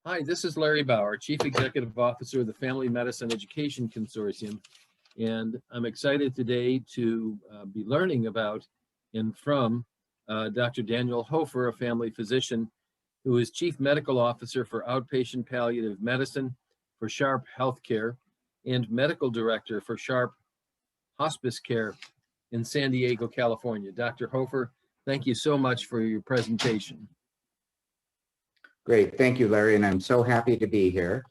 Hi, this is Larry Bauer, Chief Executive Officer of the Family Medicine Education Consortium, and I'm excited today to be learning about and from Dr. Daniel Hofer, a family physician who is Chief Medical Officer for Outpatient Palliative Medicine for Sharp Healthcare and Medical Director for Sharp Hospice Care in San Diego, California. Dr. Hofer, thank you so much for your presentation. Great, thank you, Larry, and I'm so happy to be here.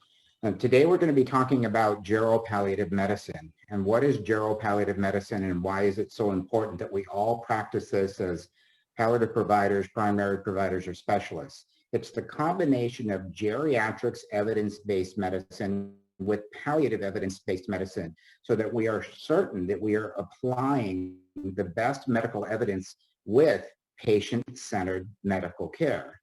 Today we're going to be talking about geropalliative medicine. And what is geropalliative medicine and why is it so important that we all practice this as palliative providers, primary providers, or specialists? It's the combination of geriatrics evidence-based medicine with palliative evidence-based medicine so that we are certain that we are applying the best medical evidence with patient-centered medical care.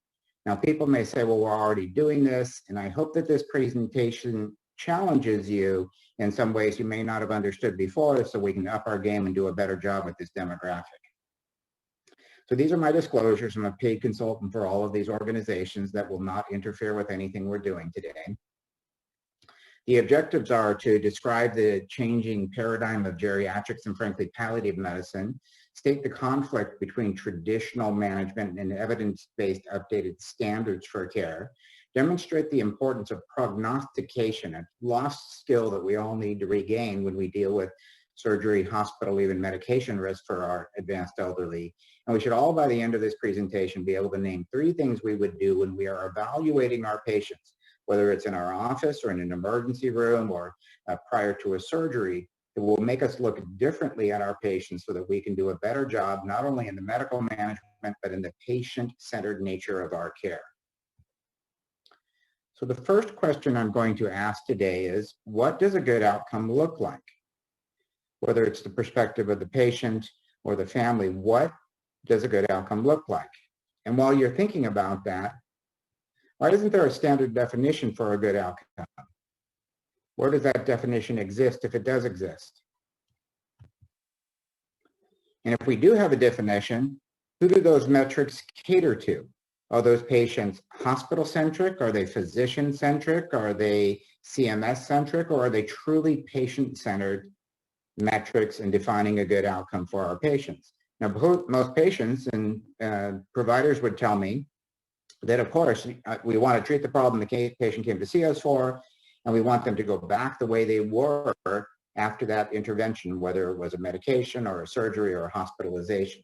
Now, people may say, well, we're already doing this, and I hope that this presentation challenges you in some ways you may not have understood before so we can up our game and do a better job with this demographic. So these are my disclosures. I'm a paid consultant for all of these organizations that will not interfere with anything we're doing today. The objectives are to describe the changing paradigm of geriatrics and frankly palliative medicine, state the conflict between traditional management and evidence-based updated standards for care, demonstrate the importance of prognostication, a lost skill that we all need to regain when we deal with surgery, hospital, even medication risk for our advanced elderly. And we should all, by the end of this presentation, be able to name 3 things we would do when we are evaluating our patients, whether it's in our office or in an emergency room or prior to a surgery. It will make us look differently at our patients so that we can do a better job, not only in the medical management, but in the patient-centered nature of our care. So the first question I'm going to ask today is, what does a good outcome look like? Whether it's the perspective of the patient or the family, what does a good outcome look like? And while you're thinking about that, why isn't there a standard definition for a good outcome? Where does that definition exist if it does exist? And if we do have a definition, who do those metrics cater to? Are those patients hospital-centric? Are they physician-centric? Are they CMS-centric? Or are they truly patient-centered metrics in defining a good outcome for our patients? Now, most patients and providers would tell me that, of course, we want to treat the problem the patient came to see us for, and we want them to go back the way they were after that intervention, whether it was a medication or a surgery or a hospitalization.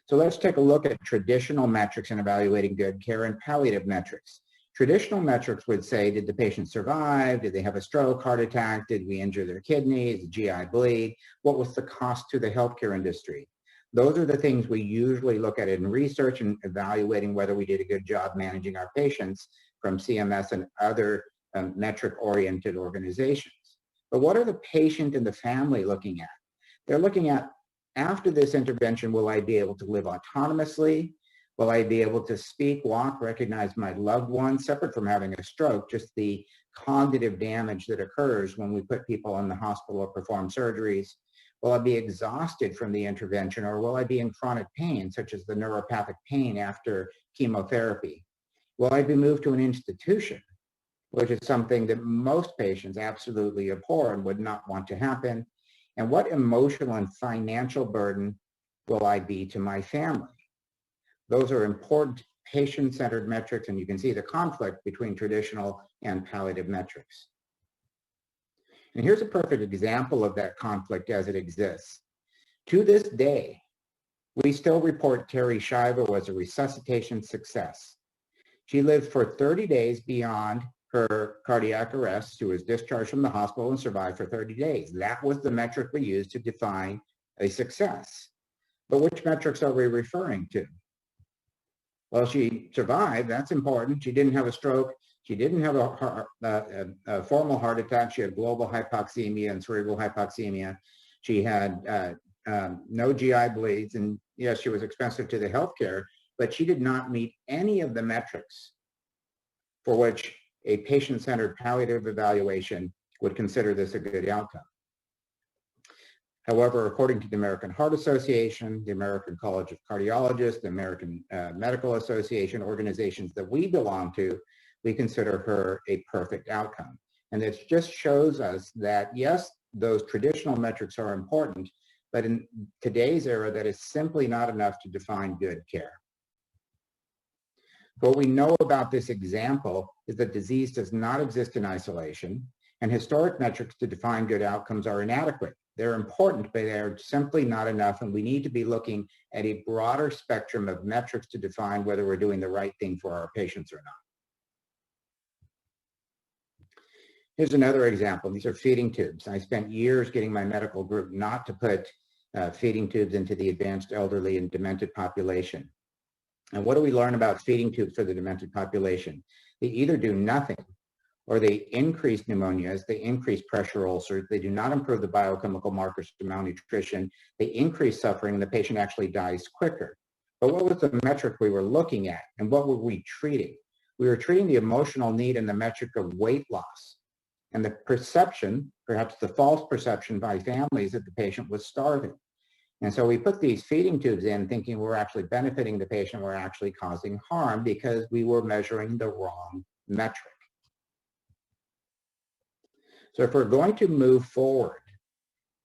So let's take a look at traditional metrics in evaluating good care and palliative metrics. Traditional metrics would say, did the patient survive? Did they have a stroke, heart attack? Did we injure their kidneys, GI bleed? What was the cost to the healthcare industry? Those are the things we usually look at in research and evaluating whether we did a good job managing our patients from CMS and other metric-oriented organizations. But what are the patient and the family looking at? They're looking at, after this intervention, will I be able to live autonomously? Will I be able to speak, walk, recognize my loved one, separate from having a stroke, just the cognitive damage that occurs when we put people in the hospital or perform surgeries? Will I be exhausted from the intervention, or will I be in chronic pain, such as the neuropathic pain after chemotherapy? Will I be moved to an institution, which is something that most patients absolutely abhor and would not want to happen? And what emotional and financial burden will I be to my family? Those are important patient-centered metrics, and you can see the conflict between traditional and palliative metrics. And here's a perfect example of that conflict as it exists. To this day, we still report Terry Shiva as a resuscitation success. She lived for 30 days beyond her cardiac arrest. She was discharged from the hospital and survived for 30 days. That was the metric we used to define a success. But which metrics are we referring to? Well, she survived. That's important. She didn't have a stroke. She didn't have a formal heart attack. She had global hypoxemia and cerebral hypoxemia. She had no GI bleeds, and yes, she was expensive to the healthcare, but she did not meet any of the metrics for which a patient-centered palliative evaluation would consider this a good outcome. However, according to the American Heart Association, the American College of Cardiologists, the American Medical Association, organizations that we belong to, we consider her a perfect outcome. And this just shows us that, yes, those traditional metrics are important, but in today's era, that is simply not enough to define good care. What we know about this example is that disease does not exist in isolation, and historic metrics to define good outcomes are inadequate. They're important, but they're simply not enough, and we need to be looking at a broader spectrum of metrics to define whether we're doing the right thing for our patients or not. Here's another example. These are feeding tubes. I spent years getting my medical group not to put feeding tubes into the advanced elderly and demented population. And what do we learn about feeding tubes for the demented population? They either do nothing, or they increase pneumonias, they increase pressure ulcers, they do not improve the biochemical markers of malnutrition, they increase suffering, and the patient actually dies quicker. But what was the metric we were looking at, and what were we treating? We were treating the emotional need and the metric of weight loss. And the perception, perhaps the false perception by families, that the patient was starving. And so we put these feeding tubes in thinking we're actually benefiting the patient, we're actually causing harm because we were measuring the wrong metric. So if we're going to move forward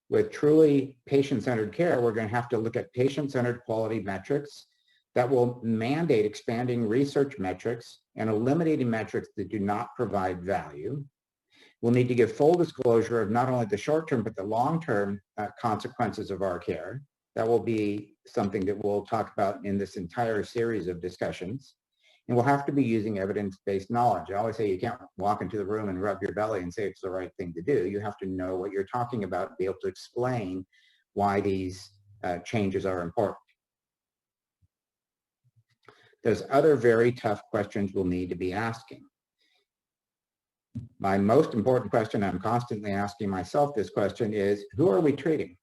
with truly patient-centered care, we're going to have to look at patient-centered quality metrics that will mandate expanding research metrics and eliminating metrics that do not provide value. We'll need to give full disclosure of not only the short-term, but the long-term consequences of our care. That will be something that we'll talk about in this entire series of discussions. And we'll have to be using evidence-based knowledge. I always say you can't walk into the room and rub your belly and say it's the right thing to do. You have to know what you're talking about, be able to explain why these changes are important. There's other very tough questions we'll need to be asking. My most important question, I'm constantly asking myself this question, is who are we treating?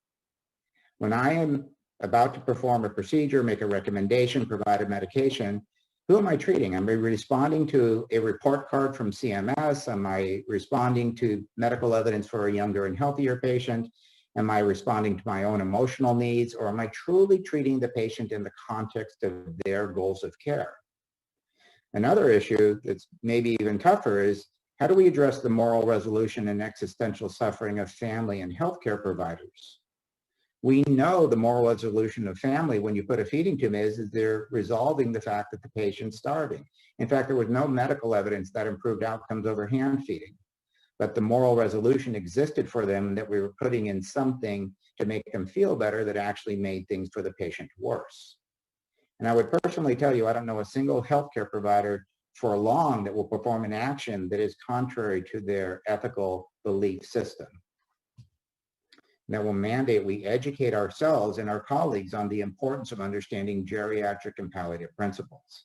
When I am about to perform a procedure, make a recommendation, provide a medication, who am I treating? Am I responding to a report card from CMS? Am I responding to medical evidence for a younger and healthier patient? Am I responding to my own emotional needs? Or am I truly treating the patient in the context of their goals of care? Another issue that's maybe even tougher is, how do we address the moral resolution and existential suffering of family and healthcare providers? We know the moral resolution of family when you put a feeding tube is they're resolving the fact that the patient's starving. In fact, there was no medical evidence that improved outcomes over hand feeding, but the moral resolution existed for them that we were putting in something to make them feel better that actually made things for the patient worse. And I would personally tell you, I don't know a single healthcare provider for long that will perform an action that is contrary to their ethical belief system. That will mandate we educate ourselves and our colleagues on the importance of understanding geriatric and palliative principles.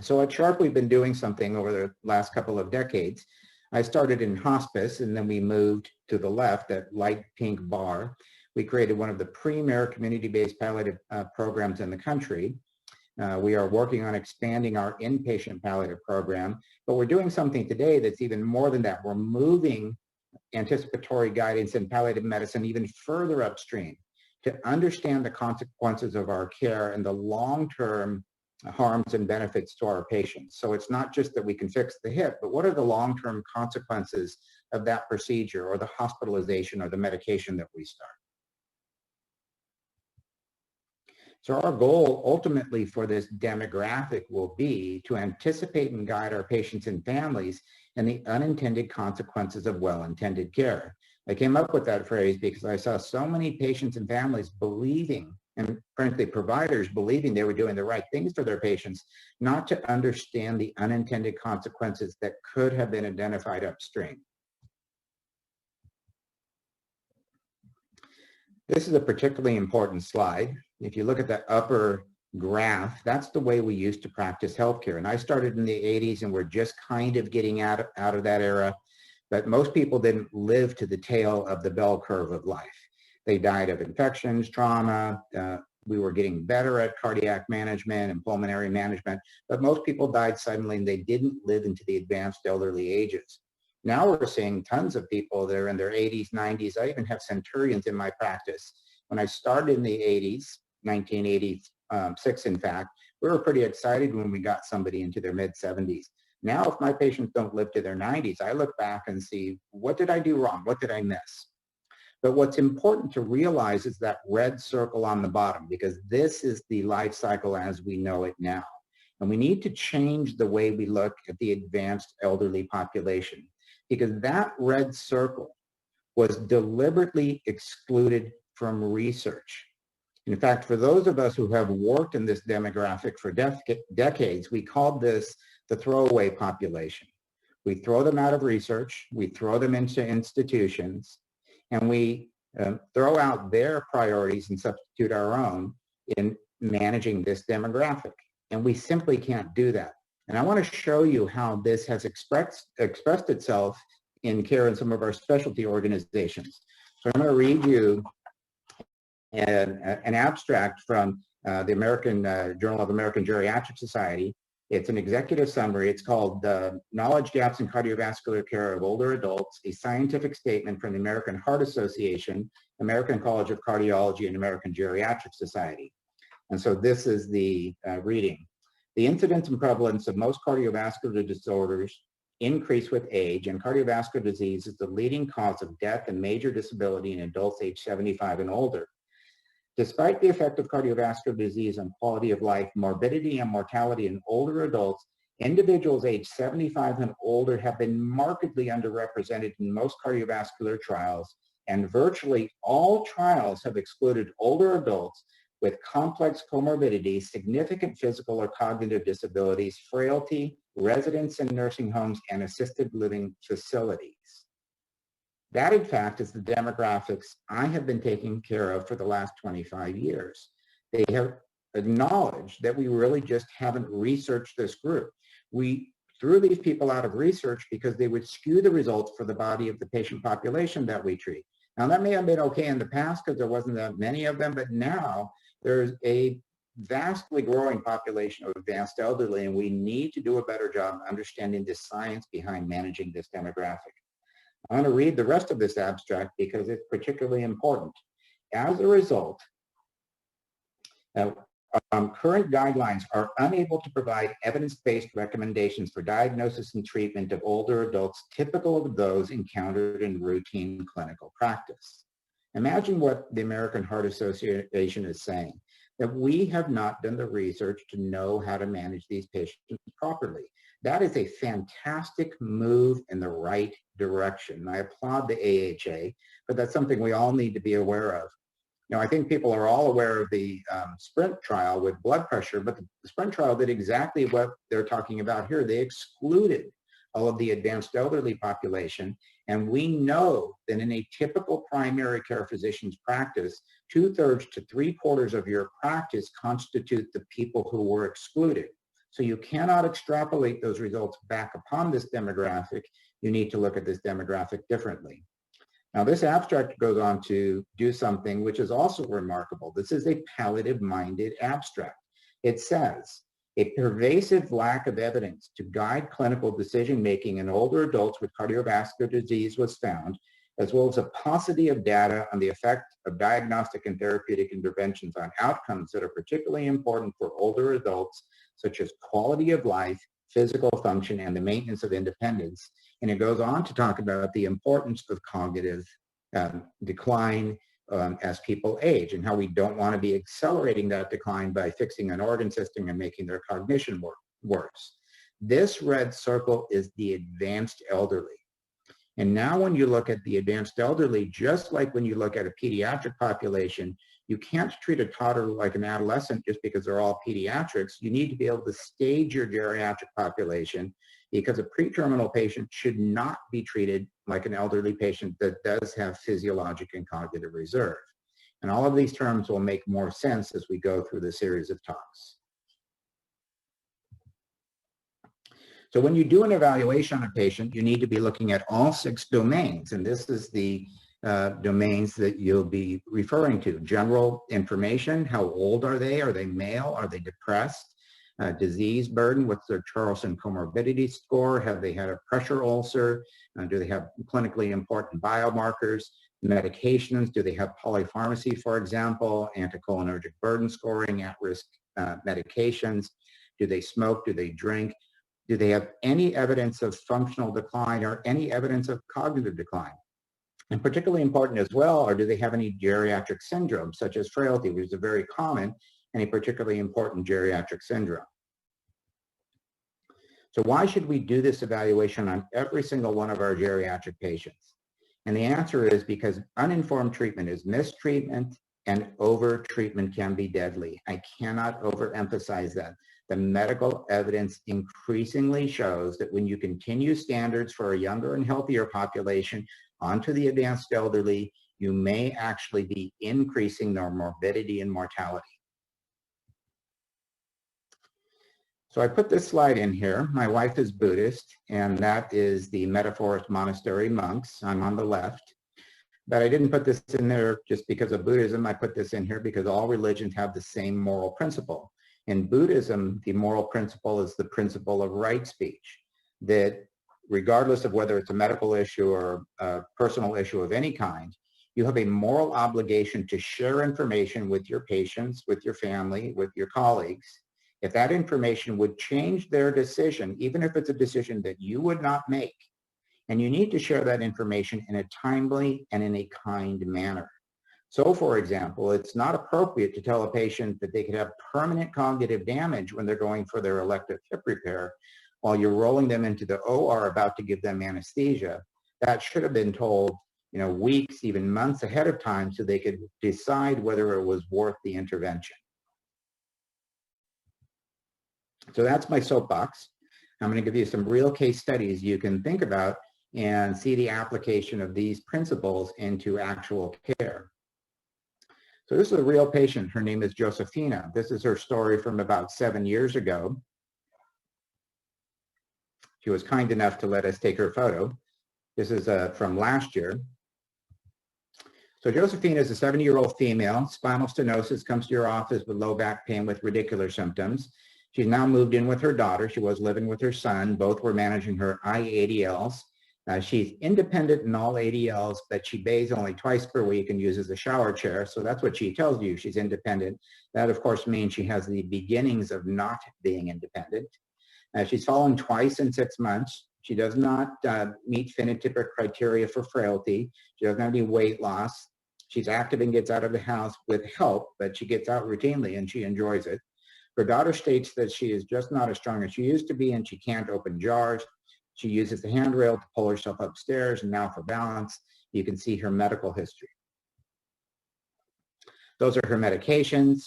So at Sharp, we've been doing something over the last couple of decades. I started in hospice, and then we moved to the left, that light pink bar. We created one of the premier community-based palliative programs in the country. We are working on expanding our inpatient palliative program, but we're doing something today that's even more than that. We're moving anticipatory guidance in palliative medicine even further upstream to understand the consequences of our care and the long-term harms and benefits to our patients. So it's not just that we can fix the hip, but what are the long-term consequences of that procedure or the hospitalization or the medication that we start? So our goal ultimately for this demographic will be to anticipate and guide our patients and families and the unintended consequences of well-intended care. I came up with that phrase because I saw so many patients and families believing, and frankly providers believing they were doing the right things for their patients, not to understand the unintended consequences that could have been identified upstream. This is a particularly important slide. If you look at the upper graph, that's the way we used to practice healthcare. And I started in the 80s, and we're just kind of getting out of that era. But most people didn't live to the tail of the bell curve of life. They died of infections, trauma. We were getting better at cardiac management and pulmonary management, but most people died suddenly, and they didn't live into the advanced elderly ages. Now we're seeing tons of people that are in their 80s, 90s. I even have centurions in my practice. When I started in the 80s, 1986 in fact, we were pretty excited when we got somebody into their mid-70s. Now, if my patients don't live to their 90s, I look back and see, what did I do wrong? What did I miss? But what's important to realize is that red circle on the bottom, because this is the life cycle as we know it now. And we need to change the way we look at the advanced elderly population, because that red circle was deliberately excluded from research. In fact, for those of us who have worked in this demographic for decades, we called this the throwaway population. We throw them out of research, we throw them into institutions, and we throw out their priorities and substitute our own in managing this demographic. And we simply can't do that. And I want to show you how this has expressed itself in care in some of our specialty organizations. So I'm going to read you an abstract from the American Journal of American Geriatric Society. It's an executive summary. It's called Knowledge Gaps in Cardiovascular Care of Older Adults, a scientific statement from the American Heart Association, American College of Cardiology, and American Geriatric Society. And so this is the reading. The incidence and prevalence of most cardiovascular disorders increase with age, and cardiovascular disease is the leading cause of death and major disability in adults age 75 and older. Despite the effect of cardiovascular disease on quality of life, morbidity and mortality in older adults, individuals age 75 and older have been markedly underrepresented in most cardiovascular trials, and virtually all trials have excluded older adults with complex comorbidities, significant physical or cognitive disabilities, frailty, residents in nursing homes, and assisted living facilities. That, in fact, is the demographics I have been taking care of for the last 25 years. They have acknowledged that we really just haven't researched this group. We threw these people out of research because they would skew the results for the body of the patient population that we treat. Now, that may have been okay in the past because there wasn't that many of them, but now there's a vastly growing population of advanced elderly, and we need to do a better job understanding the science behind managing this demographic. I'm going to read the rest of this abstract because it's particularly important. As a result, current guidelines are unable to provide evidence-based recommendations for diagnosis and treatment of older adults typical of those encountered in routine clinical practice. Imagine what the American Heart Association is saying, that we have not done the research to know how to manage these patients properly. That is a fantastic move in the right direction. I applaud the AHA, but that's something we all need to be aware of. Now, I think people are all aware of the SPRINT trial with blood pressure, but the SPRINT trial did exactly what they're talking about here. They excluded all of the advanced elderly population, and we know that in a typical primary care physician's practice, 2/3 to 3/4 of your practice constitute the people who were excluded. So you cannot extrapolate those results back upon this demographic. You need to look at this demographic differently. Now, this abstract goes on to do something which is also remarkable. This is a palliative-minded abstract. It says, a pervasive lack of evidence to guide clinical decision-making in older adults with cardiovascular disease was found, as well as a paucity of data on the effect of diagnostic and therapeutic interventions on outcomes that are particularly important for older adults, such as quality of life, physical function, and the maintenance of independence. And it goes on to talk about the importance of cognitive decline as people age, and how we don't want to be accelerating that decline by fixing an organ system and making their cognition worse. This red circle is the advanced elderly. And now when you look at the advanced elderly, just like when you look at a pediatric population, you can't treat a toddler like an adolescent just because they're all pediatrics. You need to be able to stage your geriatric population, because a pre-terminal patient should not be treated like an elderly patient that does have physiologic and cognitive reserve. And all of these terms will make more sense as we go through the series of talks. So when you do an evaluation on a patient, you need to be looking at all 6 domains, and this is the domains that you'll be referring to. General information: how old are they? Are they male? Are they depressed? disease burden, what's their Charlson comorbidity score, have they had a pressure ulcer, do they have clinically important biomarkers, medications, do they have polypharmacy, for example, anticholinergic burden scoring, at-risk medications, do they smoke, do they drink, do they have any evidence of functional decline or any evidence of cognitive decline? And particularly important as well, or do they have any geriatric syndromes such as frailty, which is a very common and a particularly important geriatric syndrome. So why should we do this evaluation on every single one of our geriatric patients? And the answer is because uninformed treatment is mistreatment, and over-treatment can be deadly. I cannot overemphasize that. The medical evidence increasingly shows that when you continue standards for a younger and healthier population onto the advanced elderly, you may actually be increasing their morbidity and mortality. So I put this slide in here. My wife is Buddhist, and that is the Metaforest Monastery monks. I'm on the left. But I didn't put this in there just because of Buddhism. I put this in here because all religions have the same moral principle. In Buddhism, the moral principle is the principle of right speech, that regardless of whether it's a medical issue or a personal issue of any kind, you have a moral obligation to share information with your patients, with your family, with your colleagues. If that information would change their decision, even if it's a decision that you would not make, and you need to share that information in a timely and in a kind manner. So for example, it's not appropriate to tell a patient that they could have permanent cognitive damage when they're going for their elective hip repair while you're rolling them into the OR about to give them anesthesia. That should have been told, weeks, even months ahead of time so they could decide whether it was worth the intervention. So that's my soapbox. I'm going to give you some real case studies you can think about and see the application of these principles into actual care. So this is a real patient. Her name is Josephina. This is her story from about 7 years ago. She was kind enough to let us take her photo. This is from last year. So Josephina is a 70-year-old female. Spinal stenosis, comes to your office with low back pain with radicular symptoms. She's now moved in with her daughter. She was living with her son. Both were managing her IADLs. She's independent in all ADLs, but she bathes only twice per week and uses a shower chair. So that's what she tells you. She's independent. That, of course, means she has the beginnings of not being independent. She's fallen twice in 6 months. She does not meet phenotypic criteria for frailty. She doesn't have any weight loss. She's active and gets out of the house with help, but she gets out routinely and she enjoys it. Her daughter states that she is just not as strong as she used to be and she can't open jars. She uses the handrail to pull herself upstairs, and now for balance, you can see her medical history. Those are her medications.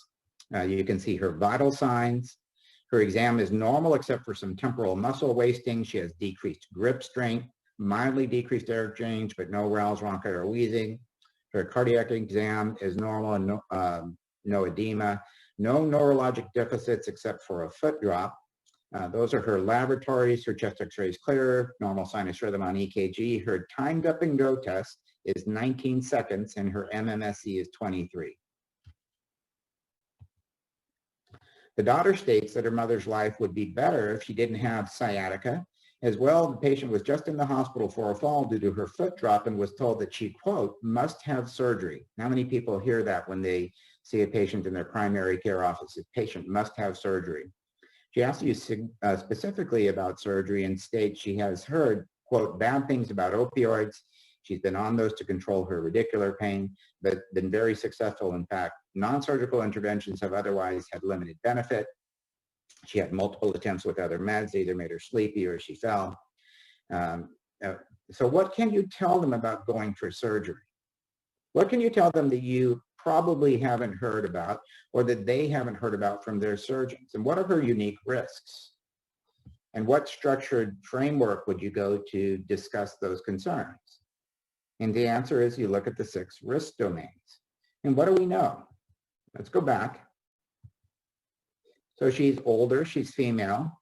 You can see her vital signs. Her exam is normal except for some temporal muscle wasting. She has decreased grip strength, mildly decreased air exchange, but no rouse, ronchi, or wheezing. Her cardiac exam is normal and no edema. No neurologic deficits except for a foot drop. Those are her laboratories. Her chest x-ray is clear, normal sinus rhythm on EKG. Her timed up and go test is 19 seconds and her MMSE is 23. The daughter states that her mother's life would be better if she didn't have sciatica. As well, the patient was just in the hospital for a fall due to her foot drop and was told that she, quote, must have surgery. How many people hear that when they see a patient in their primary care office? The patient must have surgery. She asks you specifically about surgery and states she has heard, quote, bad things about opioids. She's been on those to control her radicular pain, but been very successful. In fact, non-surgical interventions have otherwise had limited benefit. She had multiple attempts with other meds, either made her sleepy or she fell. So what can you tell them about going for surgery? What can you tell them that you probably haven't heard about or that they haven't heard about from their surgeons? And what are her unique risks? And what structured framework would you go to discuss those concerns? And the answer is you look at the 6 risk domains. And what do we know? Let's go back. So she's older, she's female.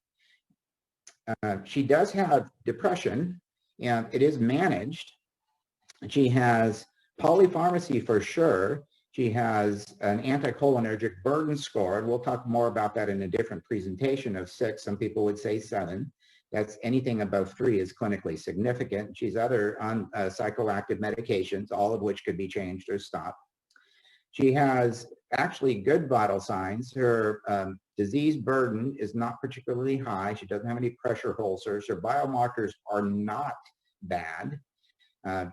She does have depression and it is managed. She has polypharmacy for sure. She has an anticholinergic burden score, and we'll talk more about that in a different presentation of 6. Some people would say 7. That's anything above 3 is clinically significant. She's other on psychoactive medications, all of which could be changed or stopped. She has actually good vital signs. Her disease burden is not particularly high. She doesn't have any pressure ulcers. Her biomarkers are not bad.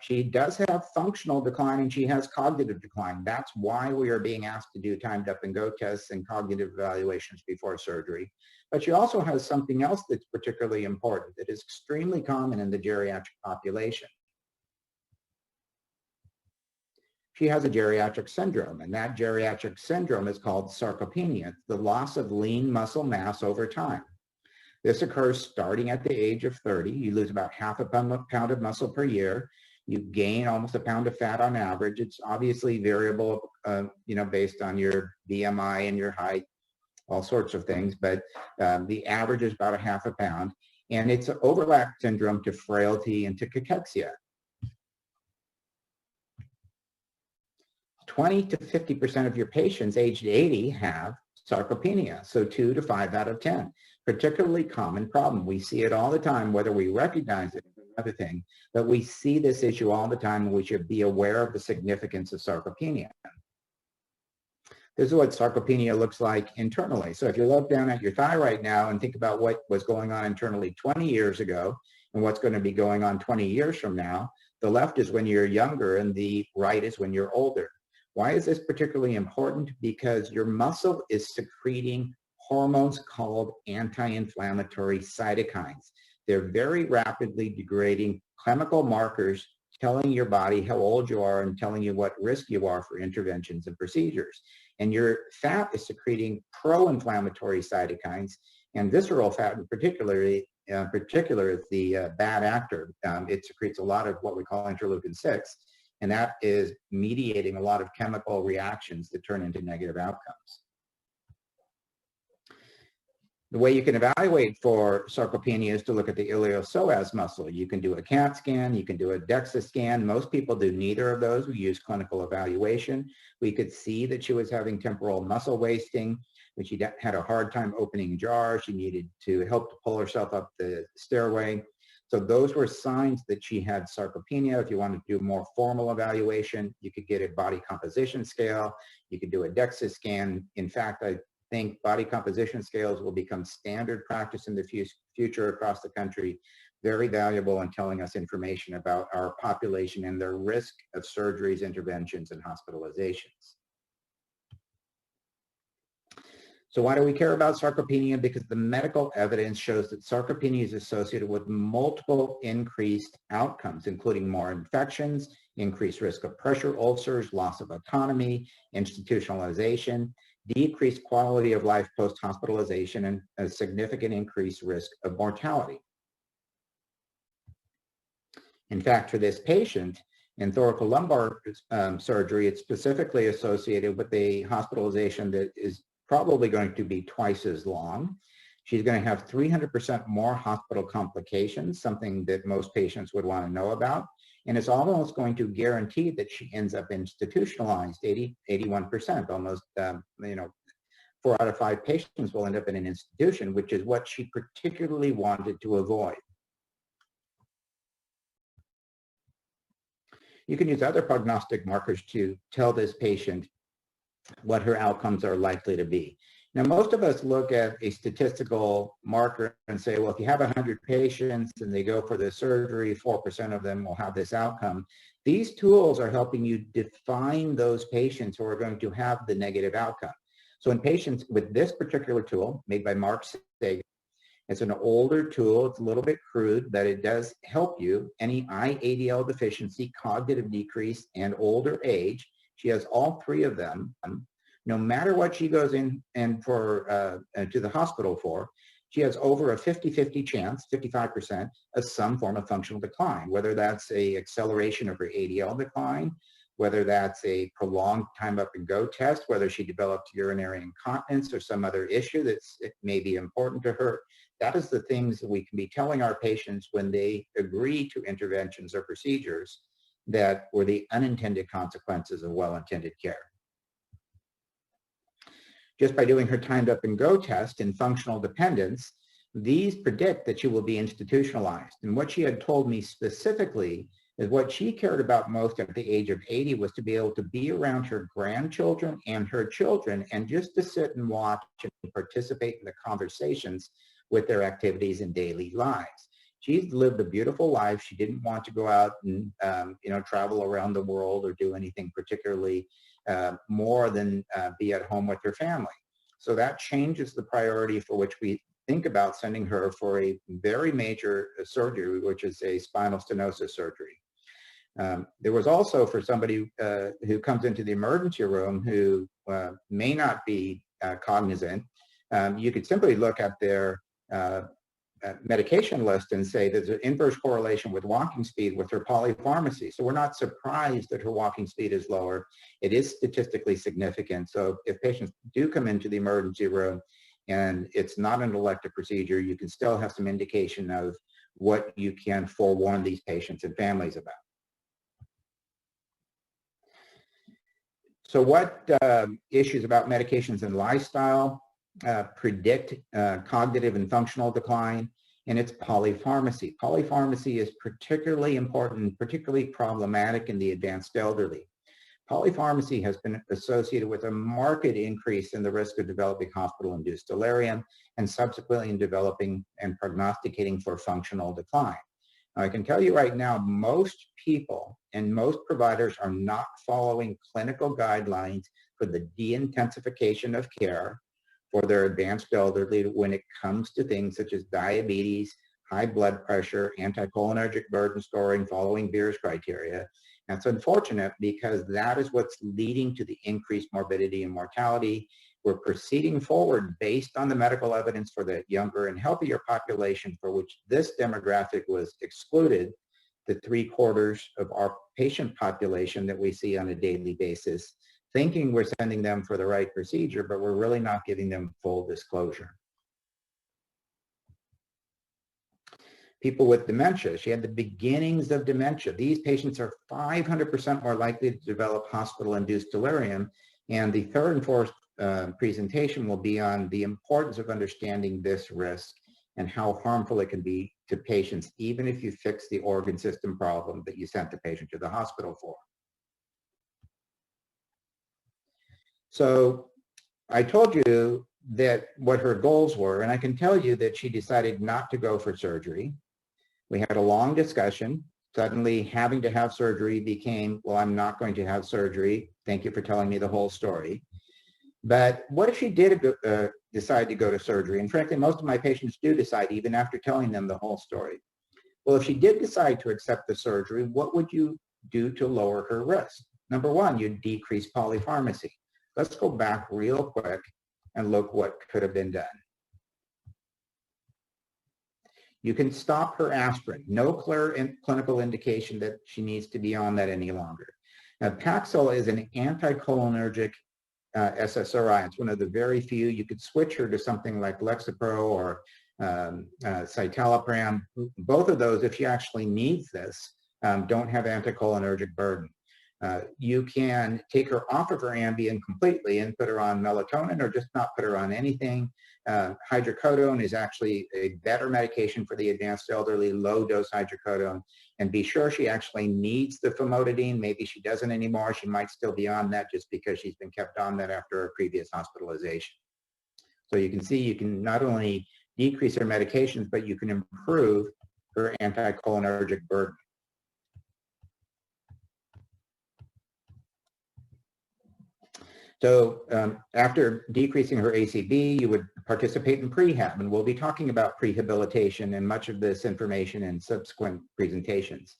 She does have functional decline and she has cognitive decline. That's why we are being asked to do timed up and go tests and cognitive evaluations before surgery. But she also has something else that's particularly important that is extremely common in the geriatric population. She has a geriatric syndrome, and that geriatric syndrome is called sarcopenia, the loss of lean muscle mass over time. This occurs starting at the age of 30. You lose about half a pound of muscle per year. You gain almost a pound of fat on average. It's obviously variable, based on your BMI and your height, all sorts of things, but the average is about a half a pound. And it's an overlap syndrome to frailty and to cachexia. 20 to 50% of your patients aged 80 have sarcopenia, so 2 to 5 out of 10. Particularly common problem. We see it all the time, whether we recognize it is another thing, but we see this issue all the time, and we should be aware of the significance of sarcopenia. This is what sarcopenia looks like internally. So if you look down at your thigh right now and think about what was going on internally 20 years ago and what's going to be going on 20 years from now, the left is when you're younger and the right is when you're older. Why is this particularly important? Because your muscle is secreting hormones called anti-inflammatory cytokines. They're very rapidly degrading chemical markers telling your body how old you are and telling you what risk you are for interventions and procedures. And your fat is secreting pro-inflammatory cytokines, and visceral fat in particular is the bad actor. It secretes a lot of what we call interleukin-6, and that is mediating a lot of chemical reactions that turn into negative outcomes. The way you can evaluate for sarcopenia is to look at the iliopsoas muscle. You can do a CAT scan, you can do a DEXA scan. Most people do neither of those. We use clinical evaluation. We could see that she was having temporal muscle wasting, that she had a hard time opening jars. She needed to help to pull herself up the stairway. So those were signs that she had sarcopenia. If you wanted to do a more formal evaluation, you could get a body composition scale. You could do a DEXA scan. In fact, I think body composition scales will become standard practice in the future across the country. Very valuable in telling us information about our population and their risk of surgeries, interventions, and hospitalizations. So why do we care about sarcopenia? Because the medical evidence shows that sarcopenia is associated with multiple increased outcomes, including more infections, increased risk of pressure ulcers, loss of autonomy, institutionalization, decreased quality of life post-hospitalization, and a significant increased risk of mortality. In fact, for this patient, in thoracolumbar surgery, it's specifically associated with a hospitalization that is probably going to be twice as long. She's going to have 300% more hospital complications, something that most patients would want to know about. And it's almost going to guarantee that she ends up institutionalized, 81%, almost, 4 out of 5 patients will end up in an institution, which is what she particularly wanted to avoid. You can use other prognostic markers to tell this patient what her outcomes are likely to be. Now, most of us look at a statistical marker and say, well, if you have 100 patients and they go for the surgery, 4% of them will have this outcome. These tools are helping you define those patients who are going to have the negative outcome. So in patients with this particular tool made by Mark Sagan, it's an older tool, it's a little bit crude, but it does help you. Any IADL deficiency, cognitive decrease, and older age, she has all 3 of them. No matter what she goes in and to the hospital for, she has over a 50-50 chance, 55%, of some form of functional decline, whether that's a acceleration of her ADL decline, whether that's a prolonged time up and go test, whether she developed urinary incontinence or some other issue that's may be important to her. That is the things that we can be telling our patients when they agree to interventions or procedures that were the unintended consequences of well-intended care. just by doing her timed up and go test in functional dependence, these predict that she will be institutionalized. And what she had told me specifically is what she cared about most at the age of 80 was to be able to be around her grandchildren and her children and just to sit and watch and participate in the conversations with their activities and daily lives. She's lived a beautiful life. She didn't want to go out and travel around the world or do anything particularly more than be at home with her family. So that changes the priority for which we think about sending her for a very major surgery, which is a spinal stenosis surgery. There was also, for somebody who comes into the emergency room who may not be cognizant, you could simply look at their medication list and say there's an inverse correlation with walking speed with her polypharmacy. So we're not surprised that her walking speed is lower. It is statistically significant. So if patients do come into the emergency room and it's not an elective procedure, you can still have some indication of what you can forewarn these patients and families about. So what issues about medications and lifestyle predict cognitive and functional decline? And it's polypharmacy. Polypharmacy is particularly important, particularly problematic in the advanced elderly. Polypharmacy has been associated with a marked increase in the risk of developing hospital-induced delirium and subsequently in developing and prognosticating for functional decline. Now, I can tell you right now, most people and most providers are not following clinical guidelines for the de-intensification of care for their advanced elderly when it comes to things such as diabetes, high blood pressure, anticholinergic burden scoring following Beers criteria. That's unfortunate because that is what's leading to the increased morbidity and mortality. We're proceeding forward based on the medical evidence for the younger and healthier population for which this demographic was excluded, the 3/4 of our patient population that we see on a daily basis, thinking we're sending them for the right procedure, but we're really not giving them full disclosure. People with dementia, she had the beginnings of dementia. These patients are 500% more likely to develop hospital-induced delirium. And the third and fourth presentation will be on the importance of understanding this risk and how harmful it can be to patients, even if you fix the organ system problem that you sent the patient to the hospital for. So I told you that what her goals were, and I can tell you that she decided not to go for surgery. We had a long discussion. Suddenly having to have surgery became, well, I'm not going to have surgery. Thank you for telling me the whole story. But what if she did decide to go to surgery? And frankly, most of my patients do decide even after telling them the whole story. Well, if she did decide to accept the surgery, what would you do to lower her risk? Number one, you'd decrease polypharmacy. Let's go back real quick and look what could have been done. You can stop her aspirin. No clear clinical indication that she needs to be on that any longer. Now, Paxil is an anticholinergic SSRI. It's one of the very few. You could switch her to something like Lexapro or citalopram. Both of those, if she actually needs this, don't have anticholinergic burden. You can take her off of her Ambien completely and put her on melatonin or just not put her on anything. Hydrocodone is actually a better medication for the advanced elderly, low-dose hydrocodone. And be sure she actually needs the famotidine. Maybe she doesn't anymore. She might still be on that just because she's been kept on that after a previous hospitalization. So you can see you can not only decrease her medications, but you can improve her anticholinergic burden. So after decreasing her ACB, you would participate in prehab, and we'll be talking about prehabilitation and much of this information in subsequent presentations.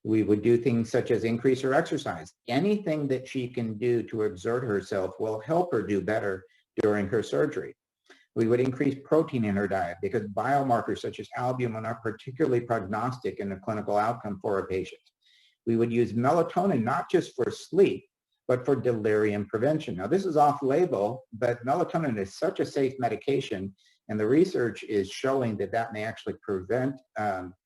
We would do things such as increase her exercise. Anything that she can do to exert herself will help her do better during her surgery. We would increase protein in her diet because biomarkers such as albumin are particularly prognostic in a clinical outcome for a patient. We would use melatonin not just for sleep, but for delirium prevention. Now, this is off-label, but melatonin is such a safe medication, and the research is showing that that may actually prevent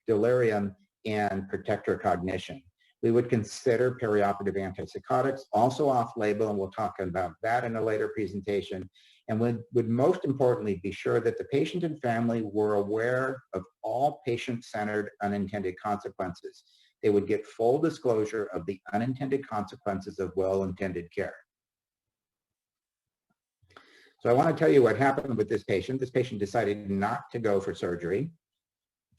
delirium and protect her cognition. We would consider perioperative antipsychotics, also off-label, and we'll talk about that in a later presentation. and would most importantly be sure that the patient and family were aware of all patient-centered unintended consequences. They would get full disclosure of the unintended consequences of well-intended care. So I want to tell you what happened with this patient. This patient decided not to go for surgery.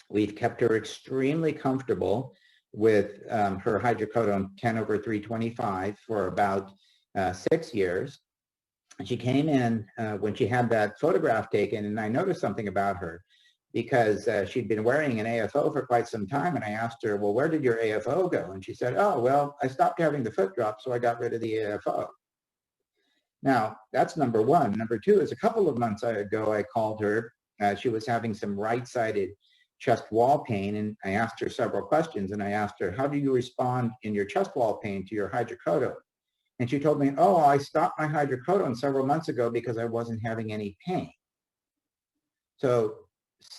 We've kept her extremely comfortable with her hydrocodone 10/325 for about 6 years. She came in when she had that photograph taken, and I noticed something about her because she'd been wearing an AFO for quite some time, and I asked her, well, where did your AFO go? And she said, oh, well, I stopped having the foot drop, so I got rid of the AFO. Now, that's number one. Number two is a couple of months ago, I called her. She was having some right-sided chest wall pain, and I asked her several questions, and I asked her, how do you respond in your chest wall pain to your hydrocodone? And she told me, oh, I stopped my hydrocodone several months ago because I wasn't having any pain. So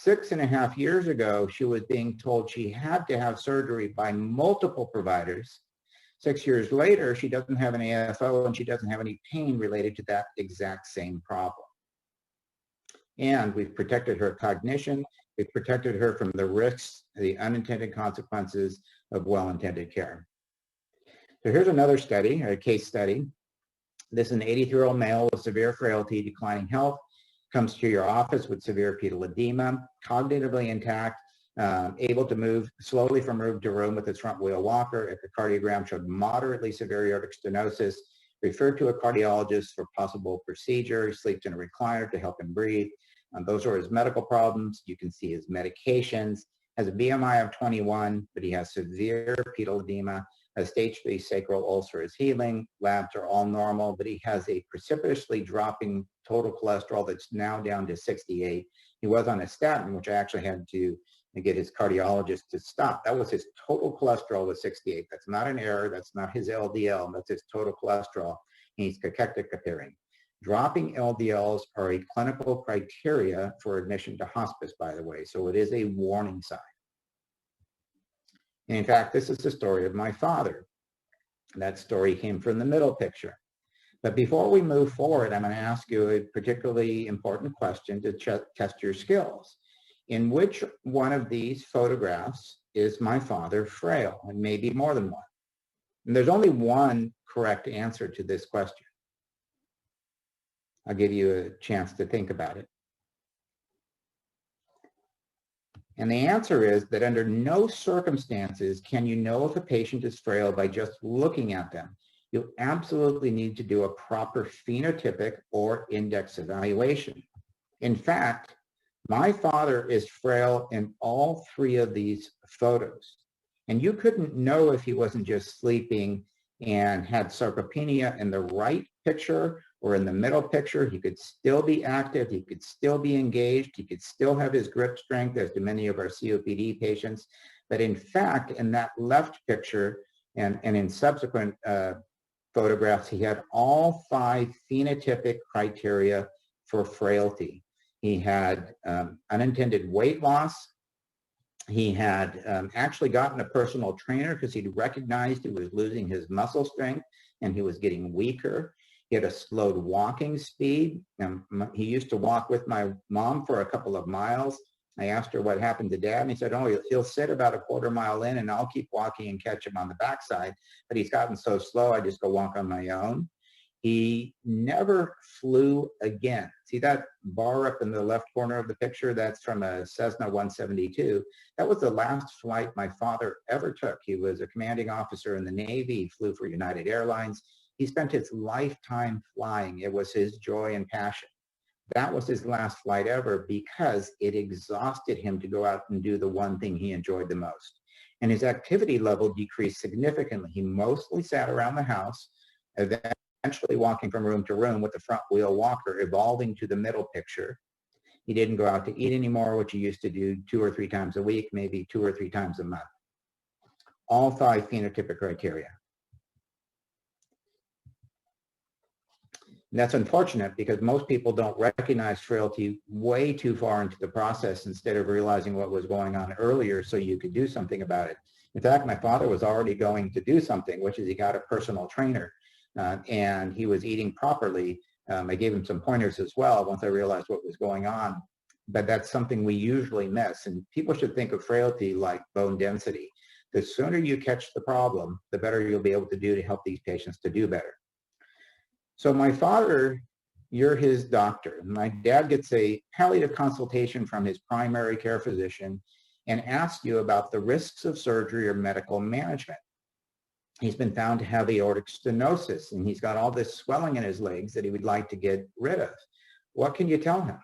6.5 years ago, she was being told she had to have surgery by multiple providers. 6 years later, she doesn't have an AFO and she doesn't have any pain related to that exact same problem. And we've protected her cognition. We've protected her from the risks, the unintended consequences of well-intended care. So here's another study, a case study. This is an 83-year-old male with severe frailty, declining health, comes to your office with severe pedal edema, cognitively intact, able to move slowly from room to room with his front wheel walker. Echocardiogram showed moderately severe aortic stenosis, referred to a cardiologist for possible procedure. He sleeps in a recliner to help him breathe. Those are his medical problems. You can see his medications. Has a BMI of 21, but he has severe pedal edema. A stage 3 sacral ulcer is healing. Labs are all normal, but he has a precipitously dropping total cholesterol that's now down to 68. He was on a statin, which I actually had to get his cardiologist to stop. That was his total cholesterol was 68. That's not an error. That's not his LDL. That's his total cholesterol. He's cachectic appearing. Dropping LDLs are a clinical criteria for admission to hospice, by the way, so it is a warning sign. And in fact, this is the story of my father. That story came from the middle picture. But before we move forward, I'm going to ask you a particularly important question to test your skills. In which one of these photographs is my father frail? And maybe more than one. And there's only one correct answer to this question. I'll give you a chance to think about it. And the answer is that under no circumstances can you know if a patient is frail by just looking at them. You absolutely need to do a proper phenotypic or index evaluation. In fact, my father is frail in all three of these photos. And you couldn't know if he wasn't just sleeping and had sarcopenia in the right picture or in the middle picture. He could still be active, he could still be engaged, he could still have his grip strength, as do many of our COPD patients. But in fact, in that left picture and in subsequent photographs, he had all 5 phenotypic criteria for frailty. He had unintended weight loss. He had actually gotten a personal trainer because he'd recognized he was losing his muscle strength and he was getting weaker. He had a slowed walking speed. He used to walk with my mom for a couple of miles. I asked her what happened to Dad, and he said, oh, he'll sit about a quarter mile in and I'll keep walking and catch him on the backside. But he's gotten so slow, I just go walk on my own. He never flew again. See that bar up in the left corner of the picture? That's from a Cessna 172. That was the last flight my father ever took. He was a commanding officer in the Navy. He flew for United Airlines. He spent his lifetime flying. It was his joy and passion. That was his last flight ever because it exhausted him to go out and do the one thing he enjoyed the most. And his activity level decreased significantly. He mostly sat around the house, eventually walking from room to room with the front wheel walker, evolving to the middle picture. He didn't go out to eat anymore, which he used to do 2 or 3 times a week, maybe 2 or 3 times a month. All 5 phenotypic criteria. And that's unfortunate because most people don't recognize frailty way too far into the process instead of realizing what was going on earlier so you could do something about it. In fact, my father was already going to do something, which is he got a personal trainer and he was eating properly I gave him some pointers as well once I realized what was going on. But that's something we usually miss. And people should think of frailty like bone density. The sooner you catch the problem, the better you'll be able to do to help these patients to do better. So my father, you're his doctor. My dad gets a palliative consultation from his primary care physician and asks you about the risks of surgery or medical management. He's been found to have aortic stenosis, and he's got all this swelling in his legs that he would like to get rid of. What can you tell him?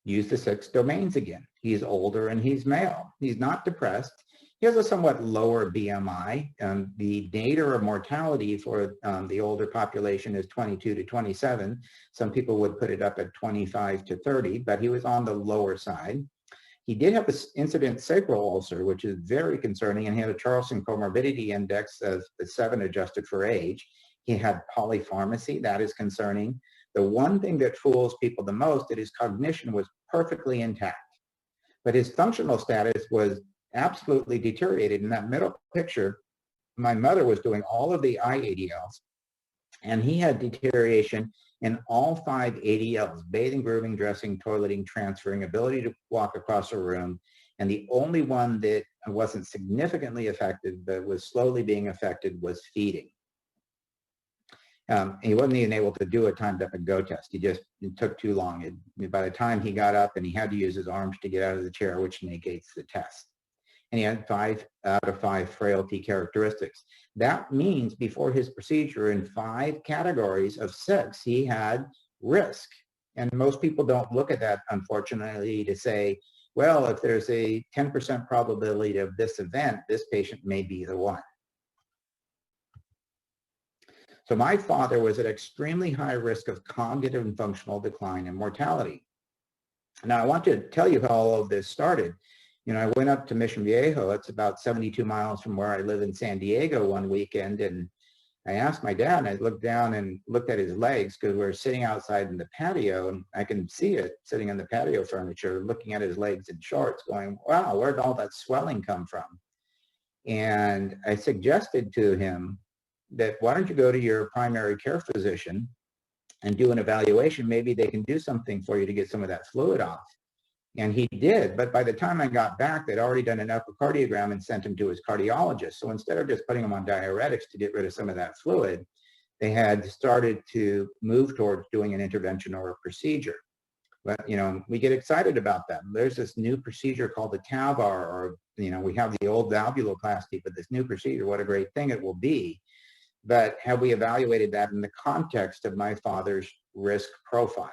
Use the 6 domains again. He's older and he's male. He's not depressed. He has a somewhat lower BMI. The nadir of mortality for the older population is 22 to 27. Some people would put it up at 25 to 30, but he was on the lower side. He did have this incident sacral ulcer, which is very concerning, and he had a Charlson comorbidity index of 7 adjusted for age. He had polypharmacy. That is concerning. The one thing that fools people the most is his cognition was perfectly intact, but his functional status was absolutely deteriorated. In that middle picture, my mother was doing all of the IADLs, and he had deterioration in all 5 ADLs: bathing, grooming, dressing, toileting, transferring, ability to walk across a room. And the only one that wasn't significantly affected but was slowly being affected was feeding. He wasn't even able to do a timed up and go test. It took too long. By the time he got up and he had to use his arms to get out of the chair, which negates the test. And he had 5 out of 5 frailty characteristics. That means before his procedure, in 5 categories of 6, he had risk. And most people don't look at that, unfortunately, to say, well, if there's a 10% probability of this event, this patient may be the one. So my father was at extremely high risk of cognitive and functional decline and mortality. Now, I want to tell you how all of this started. You know, I went up to Mission Viejo. It's about 72 miles from where I live in San Diego one weekend. And I asked my dad, and I looked down and looked at his legs because we were sitting outside in the patio, and I can see it sitting on the patio furniture, looking at his legs in shorts going, wow, where'd all that swelling come from? And I suggested to him that why don't you go to your primary care physician and do an evaluation? Maybe they can do something for you to get some of that fluid off. And he did, but by the time I got back, they'd already done an echocardiogram and sent him to his cardiologist. So instead of just putting him on diuretics to get rid of some of that fluid, they had started to move towards doing an intervention or a procedure. But, you know, we get excited about that. There's this new procedure called the TAVR, or, you know, we have the old valvuloplasty, but this new procedure, what a great thing it will be. But have we evaluated that in the context of my father's risk profile?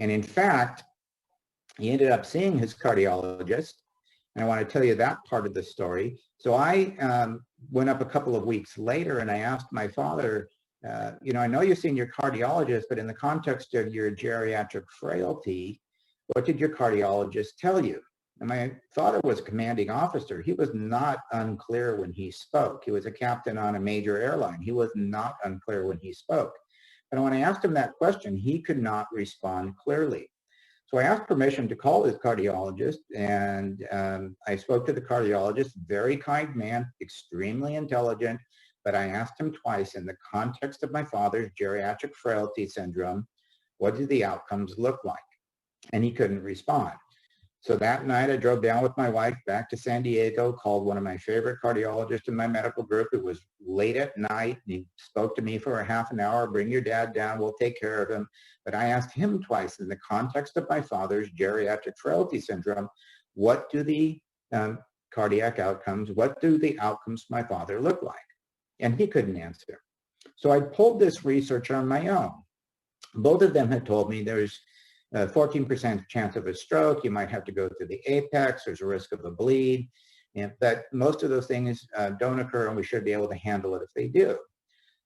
And in fact, he ended up seeing his cardiologist. And I want to tell you that part of the story. So I went up a couple of weeks later and I asked my father, you know, I know you've seen your cardiologist, but in the context of your geriatric frailty, what did your cardiologist tell you? And my father was a commanding officer. He was not unclear when he spoke. He was a captain on a major airline. He was not unclear when he spoke. And when I asked him that question, he could not respond clearly. So I asked permission to call his cardiologist, and I spoke to the cardiologist, very kind man, extremely intelligent, but I asked him twice in the context of my father's geriatric frailty syndrome, what do the outcomes look like? And he couldn't respond. So that night I drove down with my wife back to San Diego, called one of my favorite cardiologists in my medical group. It was late at night. And he spoke to me for a half an hour, bring your dad down, we'll take care of him. But I asked him twice in the context of my father's geriatric frailty syndrome, what do the cardiac outcomes, what do the outcomes of my father look like? And he couldn't answer. So I pulled this research on my own. Both of them had told me there's 14% chance of a stroke. You might have to go through the apex. There's a risk of a bleed. But most of those things don't occur, and we should be able to handle it if they do.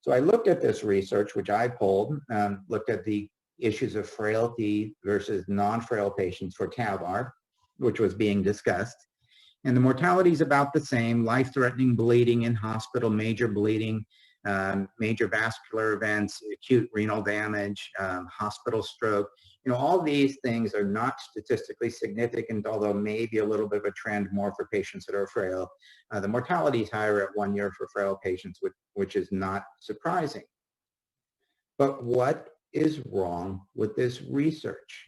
So I looked at this research, which I pulled, looked at the issues of frailty versus non-frail patients for TAVR, which was being discussed. And the mortality is about the same: life-threatening bleeding in hospital, major bleeding, major vascular events, acute renal damage, hospital stroke. all these things are not statistically significant, although maybe a little bit of a trend more for patients that are frail. The mortality is higher at 1 year for frail patients, which is not surprising. But what is wrong with this research?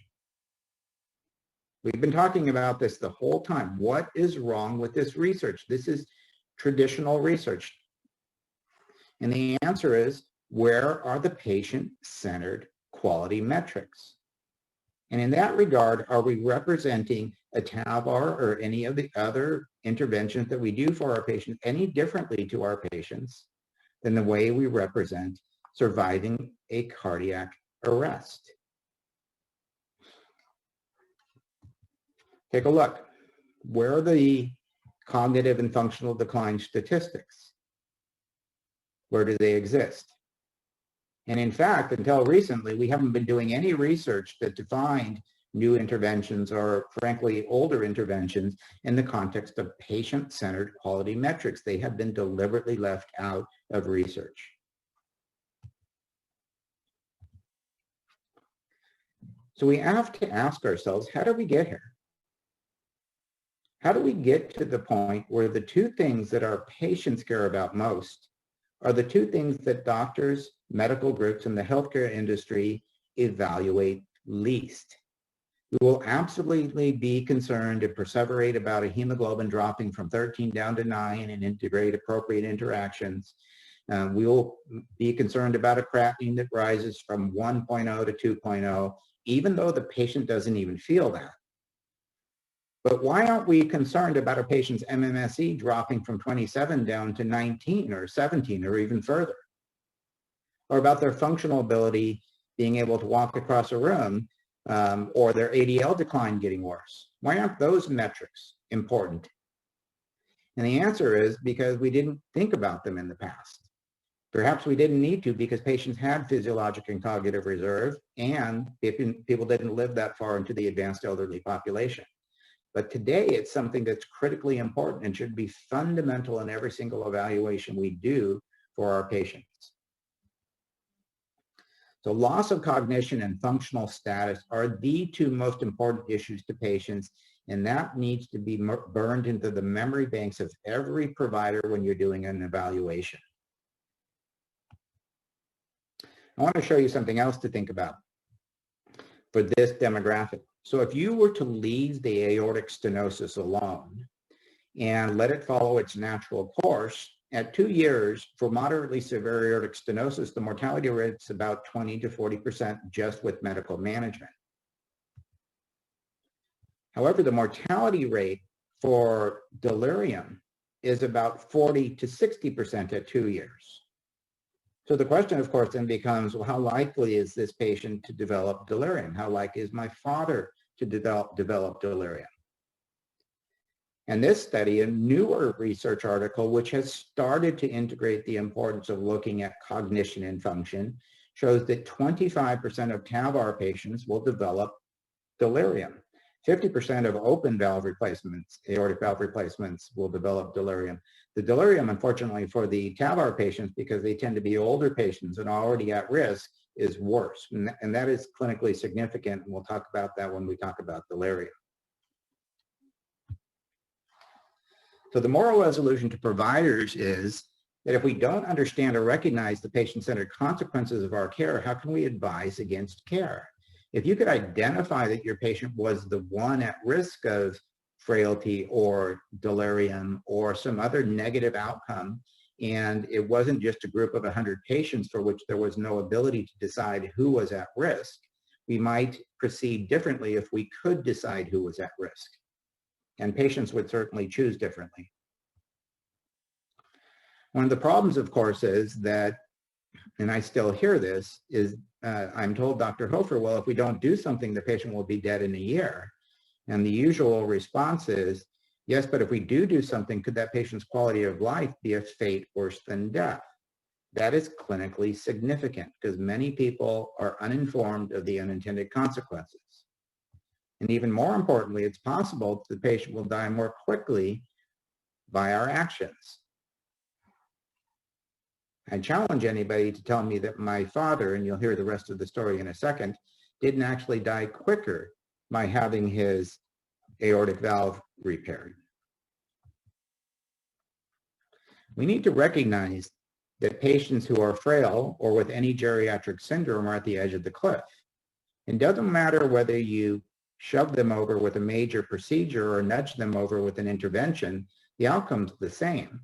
We've been talking about this the whole time. What is wrong with this research? This is traditional research. And the answer is, where are the patient-centered quality metrics? And in that regard, are we representing a TAVR or any of the other interventions that we do for our patients any differently to our patients than the way we represent surviving a cardiac arrest? Take a look. Where are the cognitive and functional decline statistics? Where do they exist? And in fact, until recently, we haven't been doing any research that defined new interventions or, frankly, older interventions in the context of patient-centered quality metrics. They have been deliberately left out of research. So we have to ask ourselves, how did we get here? How do we get to the point where the two things that our patients care about most are the two things that doctors, medical groups, and the healthcare industry evaluate least? We will absolutely be concerned and perseverate about a hemoglobin dropping from 13 down to 9 and integrate appropriate interactions. We will be concerned about a creatinine that rises from 1.0 to 2.0, even though the patient doesn't even feel that. But why aren't we concerned about a patient's MMSE dropping from 27 down to 19 or 17 or even further? Or about their functional ability being able to walk across a room, or their ADL decline getting worse? Why aren't those metrics important? And the answer is because we didn't think about them in the past. Perhaps we didn't need to because patients had physiologic and cognitive reserve, and people didn't live that far into the advanced elderly population. But today it's something that's critically important and should be fundamental in every single evaluation we do for our patients. So loss of cognition and functional status are the two most important issues to patients, and that needs to be burned into the memory banks of every provider when you're doing an evaluation. I want to show you something else to think about for this demographic. So if you were to leave the aortic stenosis alone and let it follow its natural course, at 2 years for moderately severe aortic stenosis, the mortality rate is about 20 to 40% just with medical management. However, the mortality rate for delirium is about 40 to 60% at 2 years. So the question, of course, then becomes, well, how likely is this patient to develop delirium? How likely is my father to develop delirium? And this study, a newer research article, which has started to integrate the importance of looking at cognition and function, shows that 25% of TAVR patients will develop delirium. 50% of open valve replacements, aortic valve replacements, will develop delirium. The delirium, unfortunately, for the TAVR patients, because they tend to be older patients and already at risk, is worse. And that is clinically significant. And we'll talk about that when we talk about delirium. So the moral resolution to providers is that if we don't understand or recognize the patient-centered consequences of our care, how can we advise against care? If you could identify that your patient was the one at risk of frailty or delirium or some other negative outcome, and it wasn't just a group of 100 patients for which there was no ability to decide who was at risk, we might proceed differently if we could decide who was at risk. And patients would certainly choose differently. One of the problems, of course, is that, and I still hear this, is I'm told, Dr. Hofer, well, if we don't do something, the patient will be dead in a year. And the usual response is, yes, but if we do something, could that patient's quality of life be a fate worse than death? That is clinically significant because many people are uninformed of the unintended consequences. And even more importantly, it's possible the patient will die more quickly by our actions. I challenge anybody to tell me that my father, and you'll hear the rest of the story in a second, didn't actually die quicker by having his aortic valve repaired. We need to recognize that patients who are frail or with any geriatric syndrome are at the edge of the cliff. It doesn't matter whether you shove them over with a major procedure or nudge them over with an intervention, the outcome's the same.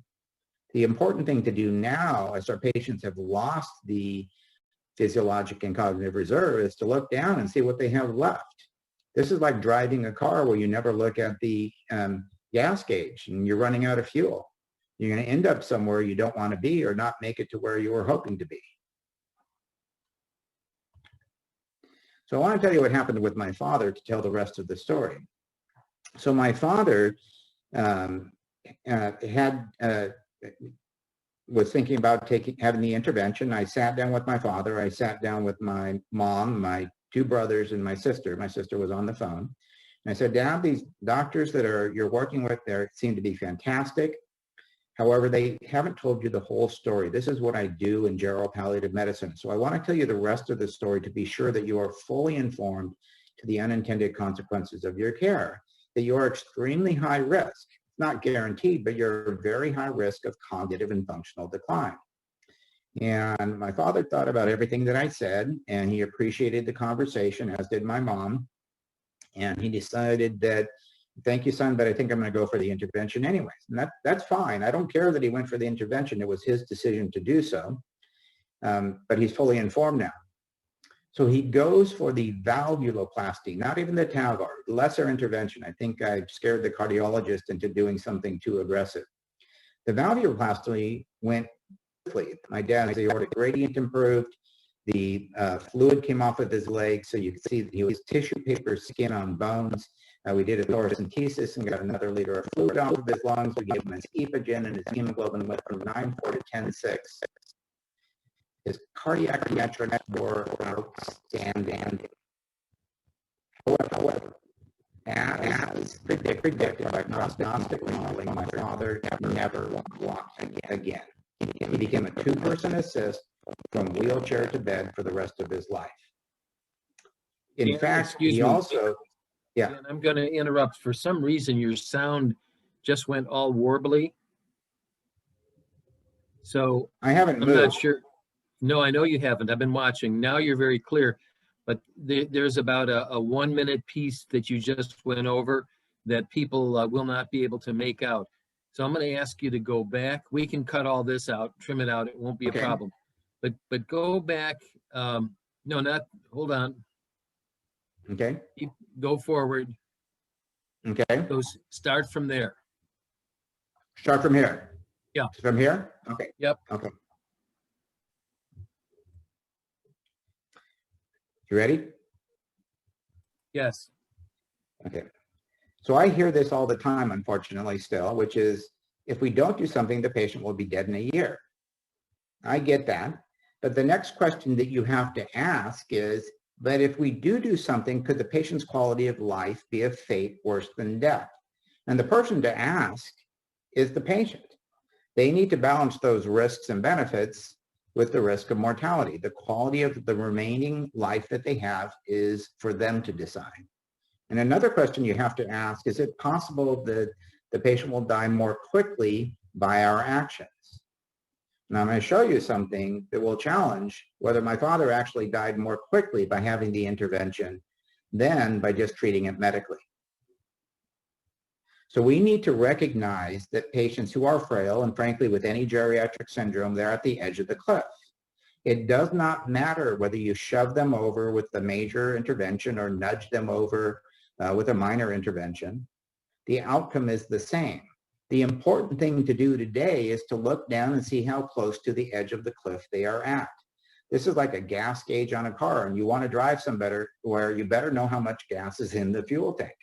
The important thing to do now, as our patients have lost the physiologic and cognitive reserve, is to look down and see what they have left. This is like driving a car where you never look at the gas gauge and you're running out of fuel. You're going to end up somewhere you don't want to be or not make it to where you were hoping to be. So I want to tell you what happened with my father to tell the rest of the story. So my father was thinking about having the intervention. I sat down with my father. I sat down with my mom, my two brothers, and my sister. My sister was on the phone. And I said, Dad, these doctors that you're working with there seem to be fantastic. However, they haven't told you the whole story. This is what I do in geropalliative medicine. So I want to tell you the rest of the story to be sure that you are fully informed to the unintended consequences of your care, that you are extremely high risk. Not guaranteed, but you're very high risk of cognitive and functional decline. And my father thought about everything that I said, and he appreciated the conversation, as did my mom. And he decided that, thank you, son, but I think I'm going to go for the intervention anyways. And that's fine. I don't care that he went for the intervention. It was his decision to do so. But he's fully informed now. So he goes for the valvuloplasty, not even the TAVR, lesser intervention. I think I scared the cardiologist into doing something too aggressive. The valvuloplasty went quickly. My dad's aortic gradient improved. The fluid came off of his leg, so you could see that he was tissue paper skin on bones. We did a thoracentesis and got another liter of fluid off of his lungs. We gave him his epogen, and his hemoglobin went from 9.4 to 10.6. His cardiac metrics were outstanding. However, as predicted by prognostic modeling, my father never walked again. He became a two-person assist from wheelchair to bed for the rest of his life. In fact, he also... Yeah. And I'm going to interrupt. For some reason, your sound just went all warbly. So I haven't moved. I'm not sure. No, I know you haven't. I've been watching. Now you're very clear. But there's about a 1 minute piece that you just went over that people will not be able to make out. So I'm going to ask you to go back. We can cut all this out, trim it out. It won't be a problem. But go back. No, not. Hold on. Okay. Go forward. Okay. Start from there. Start from here. Yeah. From here? Okay. Yep. Okay. You ready? Yes. Okay. So I hear this all the time, unfortunately, still, which is if we don't do something, the patient will be dead in a year. I get that. But the next question that you have to ask is, but if we do something, could the patient's quality of life be a fate worse than death? And the person to ask is the patient. They need to balance those risks and benefits with the risk of mortality. The quality of the remaining life that they have is for them to decide. And another question you have to ask, is it possible that the patient will die more quickly by our actions? Now I'm going to show you something that will challenge whether my father actually died more quickly by having the intervention than by just treating it medically. So we need to recognize that patients who are frail, and frankly with any geriatric syndrome, they're at the edge of the cliff. It does not matter whether you shove them over with the major intervention or nudge them over with a minor intervention. The outcome is the same. The important thing to do today is to look down and see how close to the edge of the cliff they are at. This is like a gas gauge on a car, and you want to drive where you better know how much gas is in the fuel tank.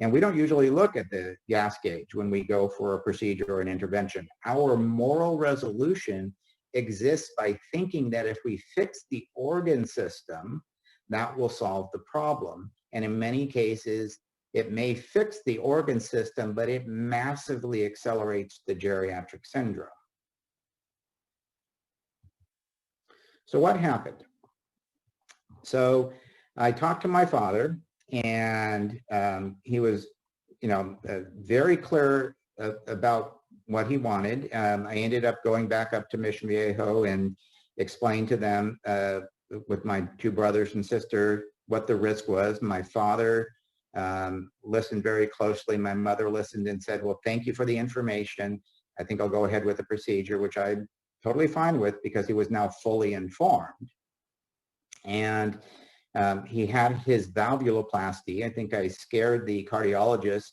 And we don't usually look at the gas gauge when we go for a procedure or an intervention. Our moral resolution exists by thinking that if we fix the organ system, that will solve the problem. And in many cases, it may fix the organ system, but it massively accelerates the geriatric syndrome. So what happened? So I talked to my father, and he was, very clear about what he wanted. I ended up going back up to Mission Viejo and explained to them with my two brothers and sister what the risk was. My father listened very closely. My mother listened and said, well, thank you for the information. I think I'll go ahead with the procedure, which I'm totally fine with because he was now fully informed. And he had his valvuloplasty. I think I scared the cardiologist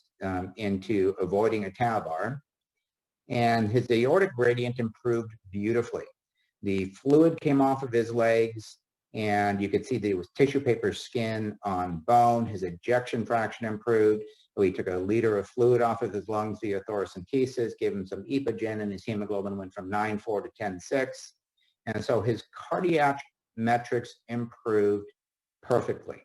into avoiding a TAVR. And his aortic gradient improved beautifully. The fluid came off of his legs, and you could see that it was tissue paper skin on bone. His ejection fraction improved. We took a liter of fluid off of his lungs via thoracentesis, gave him some epogen, and his hemoglobin went from 9.4 to 10.6. And so his cardiac metrics improved perfectly.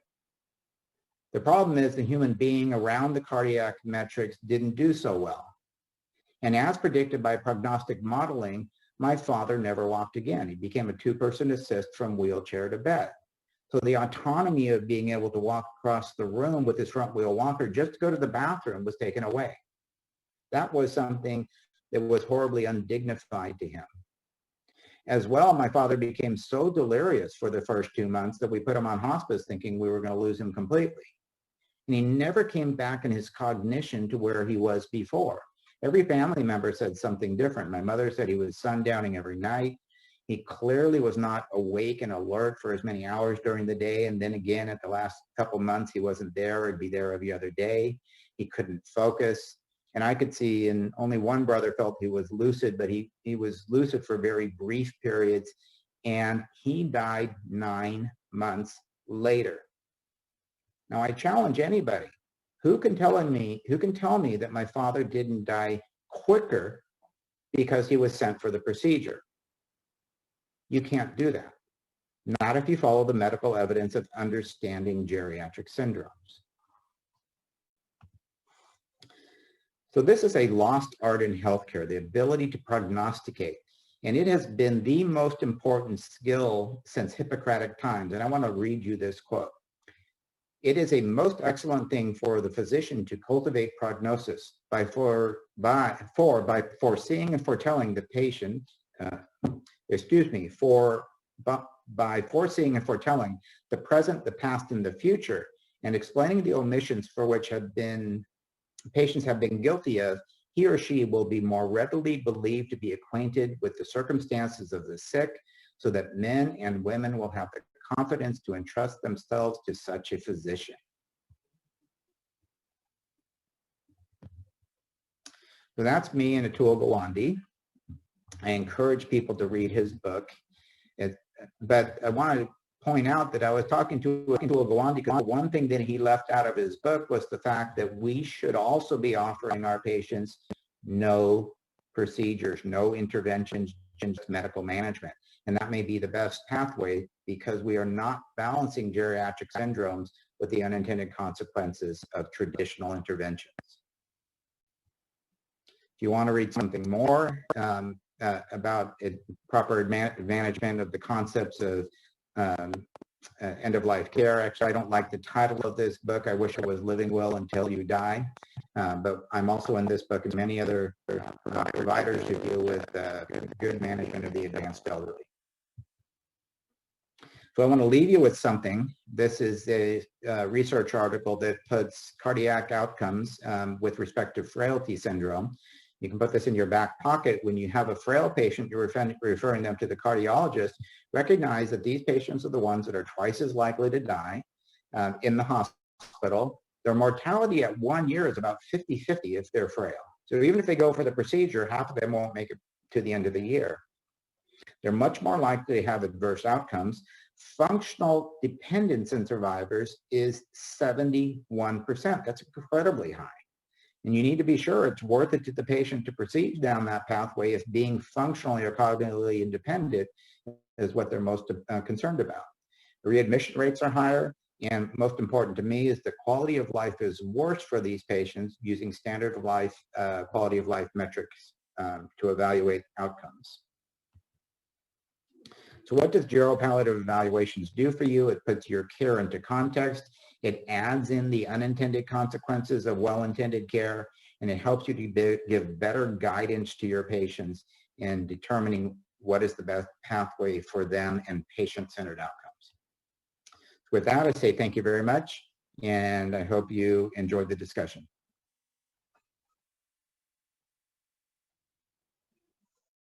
The problem is the human being around the cardiac metrics didn't do so well. And as predicted by prognostic modeling, my father never walked again. He became a two-person assist from wheelchair to bed. So the autonomy of being able to walk across the room with his front wheel walker just to go to the bathroom was taken away. That was something that was horribly undignified to him. As well, my father became so delirious for the first 2 months that we put him on hospice thinking we were going to lose him completely. And he never came back in his cognition to where he was before. Every family member said something different. My mother said he was sundowning every night. He clearly was not awake and alert for as many hours during the day. And then again, at the last couple months, he wasn't there. He'd be there every other day. He couldn't focus. And I could see, and only one brother felt he was lucid, but he was lucid for very brief periods. And he died 9 months later. Now, I challenge anybody. Who can tell me that my father didn't die quicker because he was sent for the procedure? You can't do that. Not if you follow the medical evidence of understanding geriatric syndromes. So this is a lost art in healthcare, the ability to prognosticate. And it has been the most important skill since Hippocratic times. And I want to read you this quote. It is a most excellent thing for the physician to cultivate prognosis by foreseeing and foretelling the patient, by foreseeing and foretelling the present, the past, and the future, and explaining the omissions for which patients have been guilty of, he or she will be more readily believed to be acquainted with the circumstances of the sick, so that men and women will have the confidence to entrust themselves to such a physician. So that's me and Atul Gawande. I encourage people to read his book. But I want to point out that I was talking to Atul Gawande because one thing that he left out of his book was the fact that we should also be offering our patients no procedures, no interventions, just medical management. And that may be the best pathway because we are not balancing geriatric syndromes with the unintended consequences of traditional interventions. If you want to read something more about proper management of the concepts of end-of-life care, actually, I don't like the title of this book. I wish I was living well until you die. But I'm also in this book and many other providers who deal with good management of the advanced elderly. So I want to leave you with something. This is a research article that puts cardiac outcomes with respect to frailty syndrome. You can put this in your back pocket. When you have a frail patient, you're referring them to the cardiologist. Recognize that these patients are the ones that are twice as likely to die in the hospital. Their mortality at 1 year is about 50-50 if they're frail. So even if they go for the procedure, half of them won't make it to the end of the year. They're much more likely to have adverse outcomes. Functional dependence in survivors is 71%. That's incredibly high. And you need to be sure it's worth it to the patient to proceed down that pathway if being functionally or cognitively independent is what they're most concerned about. The readmission rates are higher, and most important to me is the quality of life is worse for these patients using standard of life, quality of life metrics to evaluate outcomes. So what does geropalliative evaluations do for you? It puts your care into context. It adds in the unintended consequences of well-intended care, and it helps you to give better guidance to your patients in determining what is the best pathway for them and patient-centered outcomes. With that, I say thank you very much, and I hope you enjoyed the discussion.